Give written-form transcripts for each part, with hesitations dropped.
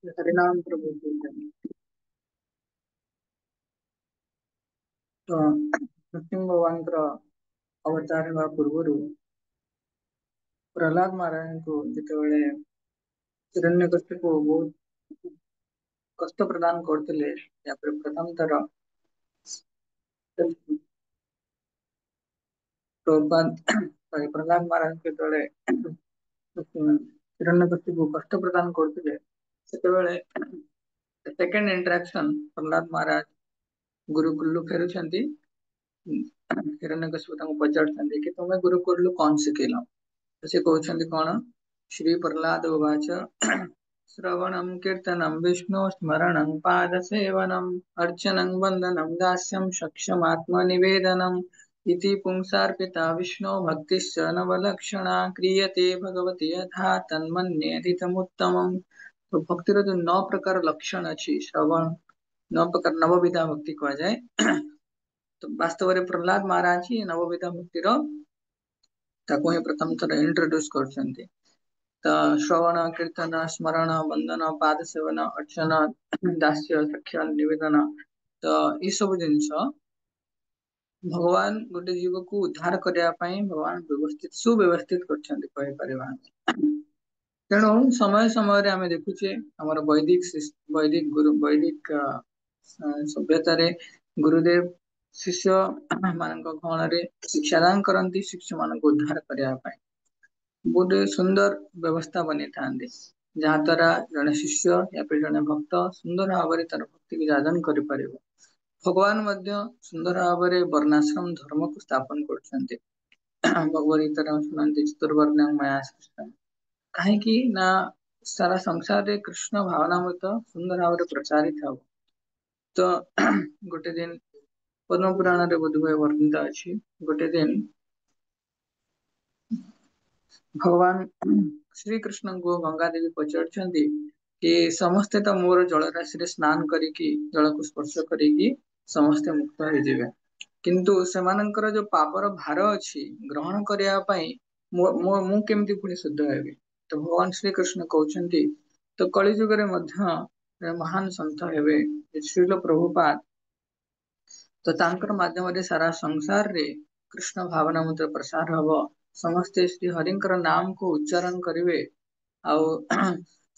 हरिनाम प्रभु कीर्तन। तो नृसिंह भगवान अवतार हेबा पूर्व प्रहलाद महाराज को जितेबाला हिरण्यकश्यप बहुत कष्ट प्रदान करते प्रथम थर प्रभुपाद प्रहलाद महाराज के हिरण्यकश्यप कष्ट प्रदान करते सेकेंड इंटरेक्शन प्रहलाद महाराज गुरुकुल फेरुंट हिरण्यकश्यप पचार कि तुम गुरुकुल कौन शिखेल से कहते कौन श्री प्रहलाद उवाच श्रवणं कीर्तनं विष्णु स्मरणं पादसेवनम् अर्चनं वन्दनं दास्यं सख्यमात्मनिवेदनम् इति पुंसार्पिता विष्णो भक्तिश्च नवलक्षणा क्रियते भगवती यथा तन्मन्येधितमुत्तमम्। तो भक्तिर जो 9 प्रकार लक्षण अच्छी श्रवण 9 प्रकार नवविधा भक्ति कह जाए। तो वास्तव में प्रहलाद महाराज ही नवविधा भक्तिर ताको ही प्रथम थर इंट्रोड्यूस करछन्ती। तो श्रवण कीर्तन स्मरण वंदन पाद सेवन अर्चन दास्य सख्य निवेदन तो ये सब जिनस भगवान गोटे जीव को उद्धार करने भगवान व्यवस्थित सुव्यवस्थित कर तेणु समय समय आम देखुचे आम वैदिक गुरु वैदिक सभ्यतार गुरुदेव शिष्य मान गहण शिक्षादान करती शिष्य मान उद्धार करने गोटे सुंदर व्यवस्था बनी था जहाँ द्वारा जड़े शिष्य या फिर जड़े भक्त सुंदर भाव में तार भक्ति को जादन कर भगवान सुंदर भाव में वर्णाश्रम धर्म को स्थापन कर भगवत शुणती चतुर्वर्ण माया सृष्टि कहीं ना सारा संसार रे कृष्ण भावनामृत सुंदर भाव में प्रचारित हो। तो गोटे दिन पद्म पुराण रे बोधहुए वर्णित अच्छी गोटे दिन भगवान श्री कृष्ण को गंगा देवी पचार कि समस्ते तो मोर जल राशि स्नान करिकी जल को स्पर्श करिकी समस्ते मुक्त हो जाए किंतु सेमानंकर जो पापर भार अच्छी ग्रहण करने मु केमती पुणी शुद्ध हेबी। तो भगवान श्री कृष्ण कहते तो कलिजुग महान संत हेबे श्रील प्रभुपाद तो तांकर माध्यम सारा संसार रे कृष्ण भावना मत प्रसार हब समस्ते श्री हरिंकर नाम को उच्चारण करेंगे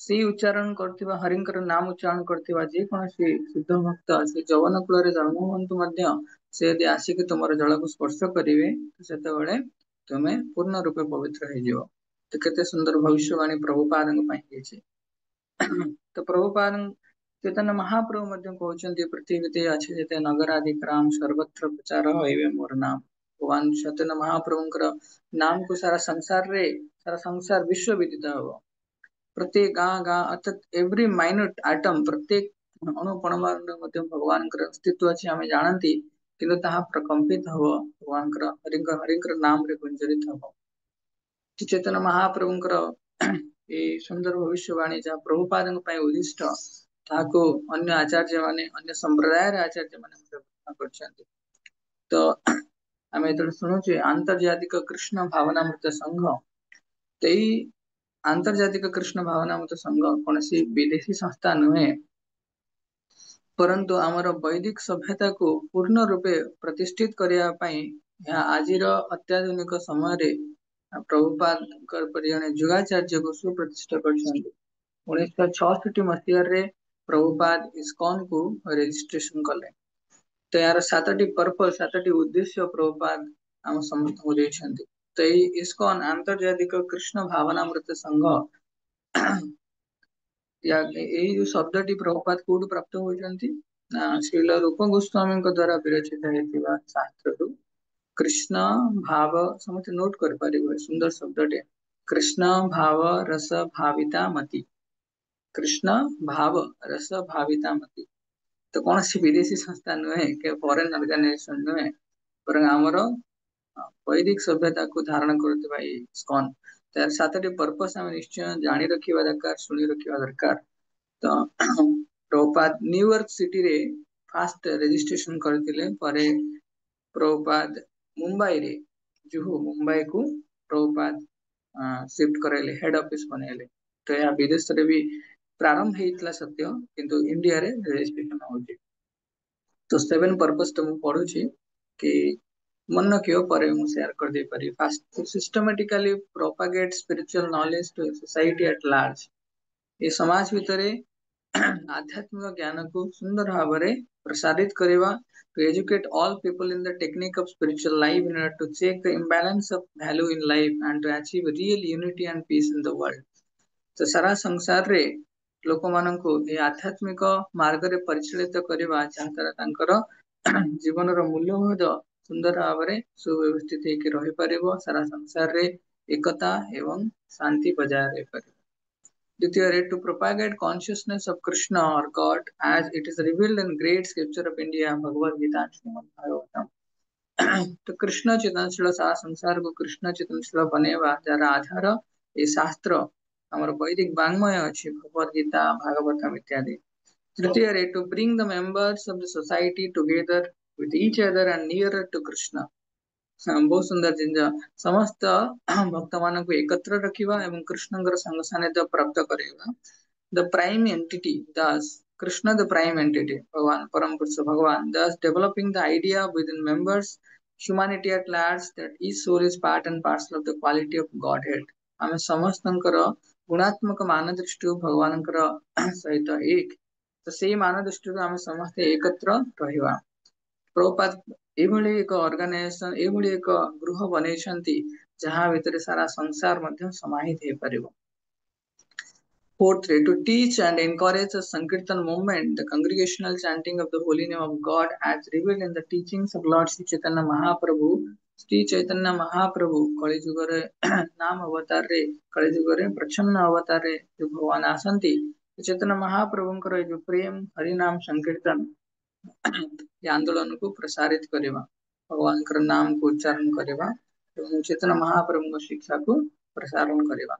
से उच्चारण करथिबा हरिंकर नाम उच्चारण करथिबा जे कोनसी शुद्ध भक्त से जवन कुल रे जन्म हुंतु से यदि आसिक तुमर जल को स्पर्श करेंगे तो सेतेबेले तुमे पूर्ण रूपे पवित्र हो जाओ। तो केते सुंदर भविष्यवाणी प्रभुपाद तो प्रभुपाद चैतन्य महाप्रभु कहते पृथ्वी अच्छे जेते नगरादि ग्राम सर्वत्र प्रचार होइबे मोर नाम। भगवान चैतन्य महाप्रभु नाम को सारा संसार विश्व विदित हो। प्रत्येक गाँ गाँ अर्थात एवरी माइन्यूट आइटम प्रत्येक अणुपणु भगवान अस्तित्व अच्छे आम जानती किंतु ताहा प्रकंपित हम भगवान हरिंकर नाम रे गुंजरित हम। चैतन्य महाप्रभुंकर ये सुंदर भविष्यवाणी जहाँ प्रभुपाद उद्दिष्ट ताको अन्य आचार्य माने अन्य संप्रदाय आचार्य माने तो आम जो शुणुचे आंतर्जातिक कृष्ण भावनामृत संघ तो यही आंतर्जातिक कृष्ण भावनामृत संघ कौन सी विदेशी संस्था नुहे परंतु आमर वैदिक सभ्यता को पूर्ण रूपे प्रतिष्ठित करने आज अत्याधुनिक समय प्रभुपाद जड़े जुगाचार्य को सुप्रतिष्ठा कर 1966 मसीह प्रभुपाद इस्कॉन को रजिस्ट्रेशन कले। तो यार 7टी पर्पस 7टी उद्देश्य प्रभुपाद आम समस्त को देछंती। तो ये इस्कॉन आंतर्जातिक कृष्ण भावनामृत संघ या यही जो शब्दटी प्रभुपाद कोड प्राप्त होती श्रील रूप गोस्वामी द्वारा विरचित होता शास्त्र कृष्ण भाव समस्त नोट कर पारे सुंदर शब्दटे कृष्ण भाव रस भाविता मति कृष्ण भाव रस भाविता मति। तो कौन सी विदेशी संस्था नुहे के फॉरेन ऑर्गेनाइजेशन नुहे पर आमर वैदिक सभ्यता को धारण करते इस्कॉन तार 7टी पर्पस आम निश्चय जानी रखा दरकार शुणी रखा दरकार। तो प्रभुपाद न्यूयॉर्क सिटी रे फास्ट रजिस्ट्रेशन करथिले परे प्रभुपाद मुंबई रे जुहू मुंबई को प्रभुपाद शिफ्ट कराइले हेड ऑफिस बनैले। तो यहाँ विदेश रे भी प्रारंभ ହେଇଥିଲା ସତ୍ୟ କିନ୍ତୁ ଇଣ୍ଡିଆରେ ରେଜିଷ୍ଟ୍ରେସନ ହଉଛି। तो 7 पर्पस तो ମୁଁ ପଢୁଛି कि मन क्यों पर ମୁଁ शेयर कर दे पारी। Fast systematically propagate spiritual knowledge to society at large. ये समाज भितर आध्यात्मिक ज्ञान को सुंदर भाव में प्रसारित करवा, to educate all people in the technique of spiritual life in order to check the imbalance of value in life and to achieve real unity and peace in the world। तो सारा संसार रे लोक माननको ए आध्यात्मिक मार्ग रे परिचालित करवा जहाँद्वारा तांकर जीवन रो मूल्यबोध सुंदर भाव में सुव्यवस्थित होकर रही पारिबो, सारा संसार रे एकता एवं शांति बजाय रही पारिबो। द्वितीय, to propagate consciousness of Krishna or God as it is revealed in great scripture of India, Bhagavad Gita, Srimad Bhagavatam। तो कृष्ण चेतनशील सारा संसार को कृष्ण चेतनशील बनेवा जार आधार ये शास्त्र हमार वैदिक वाङ्मय अच्छी भगवद गीता भागवतम इत्यादि। तृतीय, to bring the members of the society together with each other and nearer to Krishna। बहुत सुंदर जिन समस्त भक्त मान को एकत्र रखा एवं कृष्ण संग सानिध्य प्राप्त करेगा। द प्राइम एंटिटी दस कृष्ण द प्राइम एंटिटी भगवान परम पुरुष भगवान does developing the idea within members humanity at large that each soul is part and parcel of the quality of godhead. आम समस्त गुणात्मक मान दृष्टि भगवान सहित एक, तो से मान दृष्टि आम समस्ते एकत्र रहिबा। प्रभुपाद एभली एक ऑर्गेनाइजेशन एभली एक गृह बनैछन्ति जहाँ भितर सारा संसार मध्य समाहित हो पारिबो। Fourth, to teach and encourage the Sankirtan movement, the congregational chanting of the holy name of God as revealed in the teachings of Lord Sri Chaitanya Mahaprabhu। Shri Chaitanya Mahaprabhu कलिजुग रे नाम अवतार रे कलिजुग रे प्रच्छन्न अवतार रे जो भगवान आसंती, चैतन्य महाप्रभुंकर जो प्रेम हरि नाम संकीर्तन ये आंदोलन को प्रसारित करवा, भगवान का नाम को उच्चारण करवा एवं चेतन महाप्रभु शिक्षा को प्रसारण करवा।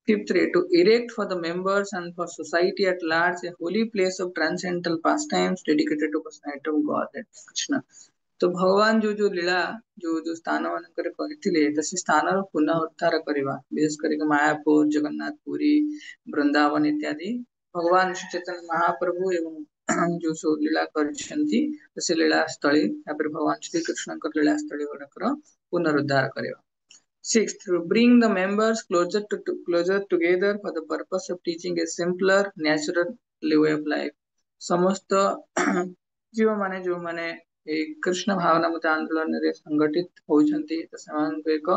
Fifth, to erect for the members and for society at large a holy place of transcendental pastimes dedicated to personality of God Krishna। तो भगवान जो लीला जो स्थान मानकर करथिले तो से स्थान पुनः उद्धार करवा, विशेष करके मायापुर जगन्नाथ पुरी वृंदावन इत्यादि भगवान श्री चैतन्य महाप्रभु एवं जो सो लीला करछन्ति तो से लीला स्थली भगवान श्री कृष्ण लीला स्थली गुड़ाकर पुनरुद्धार करवा। Sixth, to bring the members closer together for the purpose of teaching a simpler, natural way of life। समस्त जीव माने जो माने कृष्ण भावना मत आंदोलन रे संगठित होइछन्ति तो समान को एक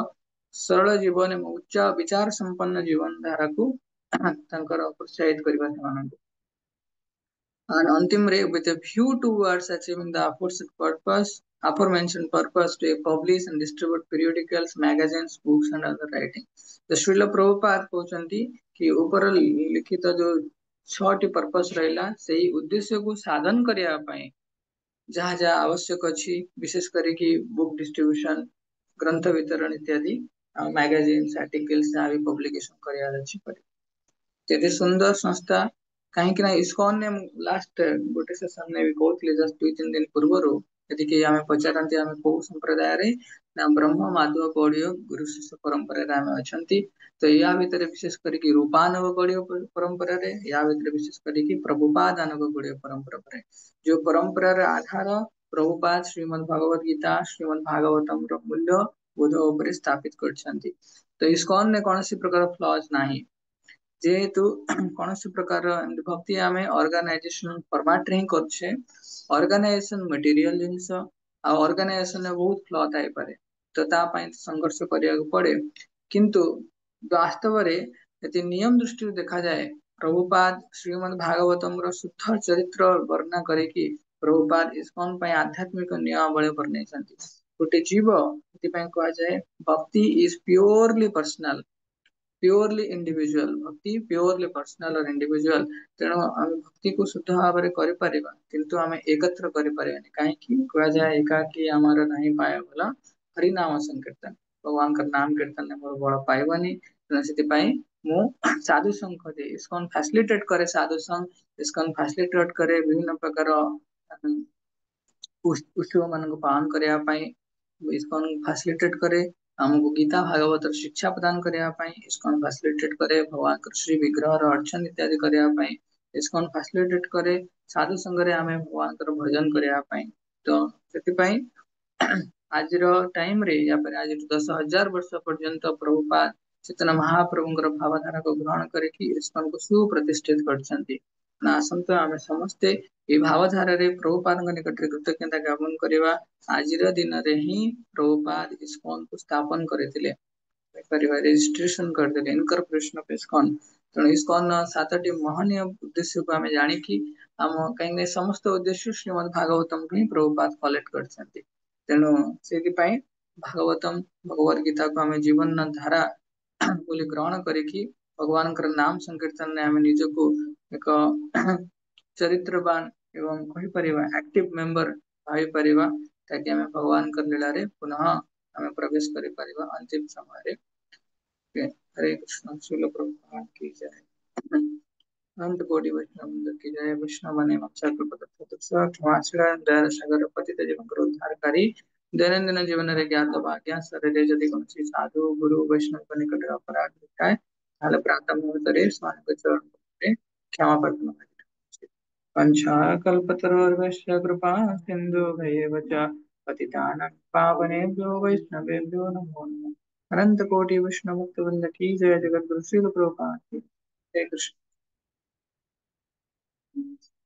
सरल जीवन एवं उच्च विचार संपन्न जीवन धारा को तंकर प्रोत्साहित करबा समान। And अंतिम रे with a view towards achieving the aforementioned purpose to publish and distribute periodicals, magazines, books and other writings। तो श्रील प्रभुपाद कहते कि ऊपर लिखित जो 6टी पर्पस रहा से उद्देश्य को साधन करने जहाँ जहाँ आवश्यक अच्छी विशेष करके बुक डिस्ट्रीब्यूशन ग्रंथ वितरण इत्यादि मैगजीन्स आर्टिकल्स जहाँ भी पब्लिकेशन कर सुंदर संस्था कहीं इस्कॉन ने लास्ट गोटे सेशन ने भी कहते जस्ट 2-3 दिन पूर्व यदि कि आम पचारती आम कौ संप्रदाय रे ना ब्रह्म माधव गौड़ीय गुरु शिष्य परंपरा आम अच्छा। तो या भितर विशेष करके रूपानव गौड़ीय परंपरा रे या भितर विशेष करके प्रभुपाद आनव गौड़ीय परंपरा जो परंपरा आधार प्रभुपाद श्रीमद् भगवद गीता श्रीमद् भागवतम मूल्य बोध उपर स्थापित कर। तो इस्कॉन ने कौन सी प्रकार फ्लॉज नहीं जेहेतु कौन सी प्रकार भक्ति आम ऑर्गेनाइजेशन फॉर्मेट रे करछे, ऑर्गेनाइजेशन मटेरियल जिनस ऑर्गेनाइजेशन में बहुत फ्लॉ थाई पारे तो ता पई संघर्ष करिया पड़े, किंतु वास्तव रे यदि नियम दृष्टि देखा जाए प्रभुपाद श्रीमद् भागवतम रो शुद्ध चरित्र वर्णना करे कि प्रभुपाद इस्कॉन पई आध्यात्मिक नियमावली वर्णिसंती। गोटे जीव एति पई कहा जाए भक्ति इज प्योरली इंडिविजुअल, भक्ति प्योरली पर्सनल और इंडिविजुअल। तेणु आम भक्ति को शुद्ध भाव में करें किंतु आम एकत्र करें कहीं कह जाए एकाकी आमर नहीं पाए बोला हरिनाम संकीर्तन भगवान का नाम कीर्तन ने मोर बल पाइबनी। तेनाली मु साधु संघ खोजे इसकन फैसिलिटेट करे, साधु संघ इसकन फैसिलिटेट करे विभिन्न प्रकार उत्सव मान पालन करने इसकन फैसिलिटेट करे आमको गीता भागवत शिक्षा प्रदान करने ପାଇଁ ଇସ୍କନ ଫାସିଲିଟେଟ କରେ, ଭଗବାନଙ୍କର ଶ୍ରୀ ବିଗ୍ରହର ଅର୍ଚନ ଇତ୍ୟାଦି କରିବା ପାଇଁ ଇସ୍କନ ଫାସିଲିଟେଟ କରେ, ସାଧୁ ସଂଘରେ ଆମେ ଭଗବାନଙ୍କର ଭଜନ କରିବା ପାଇଁ। ତ ସେଥିପାଇଁ ଆଜିର ଟାଇମ ରେ या फिर आज 10,000 ବର୍ଷ ପର୍ଯ୍ୟନ୍ତ ପ୍ରଭୁପାଦ ଚେତନ ମହାପ୍ରଭୁଙ୍କର ଭାବଧାରାକୁ ଗ୍ରହଣ କରିକି ଇସ୍କନକୁ ସୁପ୍ରତିଷ୍ଠିତ କରିଛନ୍ତି। ନା ଆସନ୍ତୁ ଆମେ ସମସ୍ତେ এই ଭାବଧାରାରେ ପ୍ରଭୁପାଦଙ୍କ ନିକଟରେ କୃତଜ୍ଞତା ଜ୍ଞାପନ କରିବା। ଆଜିର ଦିନରେ ହିଁ ପ୍ରଭୁପାଦ ଇସ୍କନକୁ ସ୍ଥାପନ କରିଥିଲେ, କହିପାରିବା ରେଜିଷ୍ଟ୍ରେସନ କରିଦେଲେ ଇନକର୍ପୋରେସନ ଅଫ ଇସ୍କନ। ତେଣୁ ଇସ୍କନ 7ଟି ମହନୀୟ ଉଦ୍ଦେଶ୍ୟକୁ ଆମେ ଜାଣିକି ଆମ କାହିଁକି ସମସ୍ତ ଉଦ୍ଦେଶ୍ୟ ଶ୍ରୀମଦ ଭାଗବତମକୁ ହିଁ ପ୍ରଭୁପାଦ କଲେକ୍ଟ କରିଛନ୍ତି। ତେଣୁ ସେଥିପାଇଁ ଭାଗବତମ ଭଗବତ ଗୀତାକୁ ଆମେ ଜୀବନର ଧାରା ବୋଲି ଗ୍ରହଣ କରିକି ଭଗବାନଙ୍କର ନାମ ସଂକୀର୍ତ୍ତନରେ ଆମେ ନିଜକୁ ଏକ ଚରିତ୍ରବାନ ଏବଂ କହିପାରିବା ଆକ୍ଟିଭ ମେମ୍ବର ଭାବିପାରିବା, ତାକି ଆମେ ଭଗବାନଙ୍କ ଲୀଳାରେ ପୁନଃ ଆମେ ପ୍ରବେଶ କରିପାରିବା ଅନ୍ତିମ ସମୟରେ। हरे कृष्ण श्रील प्रभुपाद की जय। अनंत कोटि वैष्णव वृंद की जय। वैष्णव बने दयाल सागर पतित जीवन करो उद्धारकारी। दैनंदिन जीवन रे ज्ञात भाग्य सरले जदि कौन साधु गुरु वैष्णव के निकट अपराध दिखाए ताले प्रातः मुहूर्तरे स्वामी चरण में क्षमा प्रार्थना करें। पंचाकल्पतरोर्वैश्य कृपा सिंधु भैव च पतितानां पावनेभ्यो वैष्णवेभ्यो नमो नमः। अनंत कोटि वैष्णव भक्त वृंद की जय। जगत गुरु श्रील प्रभुपाद की जय। कृष्ण।